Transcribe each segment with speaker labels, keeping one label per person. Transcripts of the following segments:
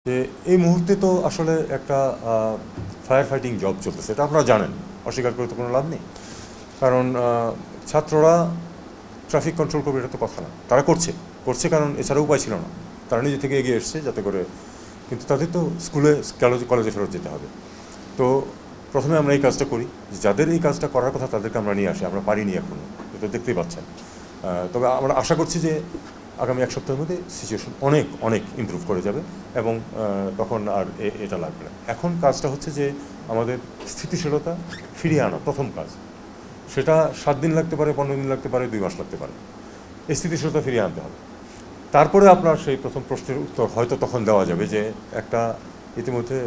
Speaker 1: যে এই মুহূর্তে তো আসলে একটা ফায়ার ফাইটিং জব চলতেছে, এটা আপনারা জানেন, অস্বীকার করে তো কোনো লাভ নেই। কারণ ছাত্ররা ট্রাফিক কন্ট্রোল করবে এটা তো কথা না, তারা করছে কারণ এছাড়া উপায় ছিল না, তারা নিজে থেকে এগিয়ে এসছে যাতে করে, কিন্তু তাদের তো স্কুলে কলেজে ফেরত যেতে হবে। তো প্রথমে আমরা এই কাজটা করি, যাদের এই কাজটা করার কথা তাদেরকে আমরা নিয়ে আসি, আমরা পারিনি এখনও, এটা দেখতেই পাচ্ছেন। তবে আমরা আশা করছি যে আগামী এক সপ্তাহের মধ্যে সিচুয়েশন অনেক অনেক ইমপ্রুভ করে যাবে এবং তখন আর এটা লাগবে না। এখন কাজটা হচ্ছে যে আমাদের স্থিতিশীলতা ফিরিয়ে আনা প্রথম কাজ, সেটা 7 দিন লাগতে পারে, 15 দিন লাগতে পারে, 2 মাস লাগতে পারে, এই স্থিতিশীলতা ফিরিয়ে আনতে হবে। তারপরে আপনার সেই প্রথম প্রশ্নের উত্তর হয়তো তখন দেওয়া যাবে যে একটা ইতিমধ্যে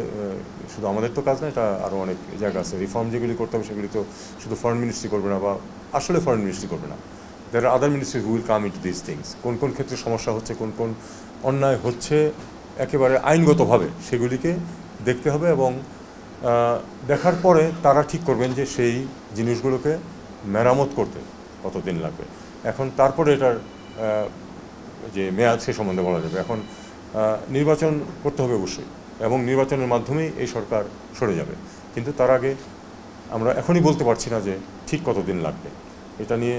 Speaker 1: শুধু আমাদের তো কাজ না, এটা আরও অনেক জায়গা আছে, রিফর্ম যেগুলি করতে হবে সেগুলি তো শুধু ফরেন মিনিস্ট্রি করবে না, বা আসলে ফরেন মিনিস্ট্রি করবে না, there are other ministry who will come into this things. কোন কোন ক্ষেত্রে সমস্যা হচ্ছে, কোন কোন অন্যায় হচ্ছে একেবারে আইনগতভাবে, সেগুলিকে দেখতে হবে এবং দেখার পরে তারা ঠিক করবেন যে সেই জিনিসগুলোকে মেরামত করতে কতদিন লাগবে। এখন তারপরে এটার যে মেয়াদ সে সম্বন্ধে বলা যাবে। এখন নির্বাচন করতে হবে অবশ্যই, এবং নির্বাচনের মাধ্যমেই এই সরকার সরে যাবে, কিন্তু তার আগে আমরা এখনই বলতে পারছি না যে ঠিক কতদিন লাগবে। এটা নিয়ে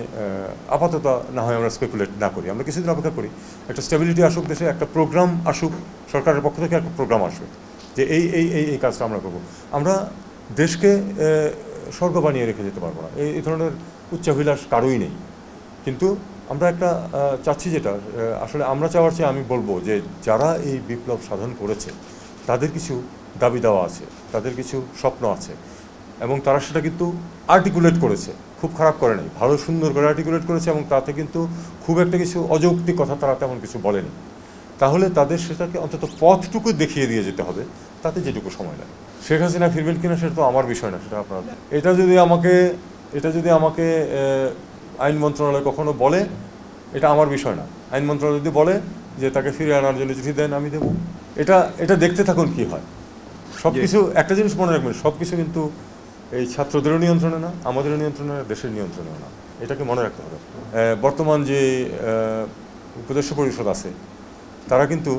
Speaker 1: আপাতত না হয় আমরা স্পেকুলেট না করি, আমরা কিছুদিন অপেক্ষা করি, একটা স্টেবিলিটি আসুক দেশে, একটা প্রোগ্রাম আসুক, সরকারের পক্ষ থেকে একটা প্রোগ্রাম আসবে যে এই এই এই এই কাজটা আমরা করব। আমরা দেশকে স্বর্গ বানিয়ে রেখে যেতে পারবো না, এই ধরনের উচ্চাভিলাষ কারোই নেই, কিন্তু আমরা একটা চাচ্ছি যেটা আসলে আমরা চাওয়ার চেয়ে আমি বলবো যে যারা এই বিপ্লব সাধন করেছে তাদের কিছু দাবি দেওয়া আছে, তাদের কিছু স্বপ্ন আছে, এবং তারা সেটা কিন্তু আর্টিকুলেট করেছে, খুব খারাপ করে নাই, ভালো সুন্দর করে আর্টিকুলেট করেছে, এবং তাতে কিন্তু খুব একটা কিছু অযৌক্তিক কথা তারা তেমন কিছু বলেনি। তাহলে তাদের সেটাকে অন্তত পথটুকু দেখিয়ে দিয়ে যেতে হবে, তাতে যেটুকু সময় লাগে। শেখ হাসিনা ফিরবেন কিনা সেটা তো আমার বিষয় না, সেটা আপনার। এটা যদি আমাকে আইন মন্ত্রণালয় কখনো বলে, এটা আমার বিষয় না। আইন মন্ত্রণালয় যদি বলে যে তাকে ফিরিয়ে আনার জন্য চিঠি দেন, আমি দেবো। এটা দেখতে থাকুন কি হয়। সব কিছু, একটা জিনিস মনে রাখবেন, সব কিছু কিন্তু এই ছাত্রদেরও নিয়ন্ত্রণে না, আমাদেরও নিয়ন্ত্রণে না, দেশের নিয়ন্ত্রণেও না, এটাকে মনে রাখতে হবে। বর্তমান যে উপদেষ্টা পরিষদ আছে তারা কিন্তু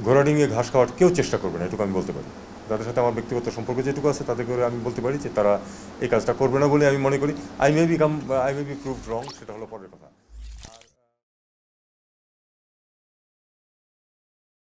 Speaker 1: ঘোড়া ডিঙিয়ে ঘাস খাওয়ার কেউ চেষ্টা করবে না, এটুকু আমি বলতে পারি। তাদের সাথে আমার ব্যক্তিগত সম্পর্ক যেটুকু আছে তাদের করে আমি বলতে পারি যে তারা এই কাজটা করবে না বলে আমি মনে করি। আই মে বি প্রুভড রং, সেটা হলো পরের কথা।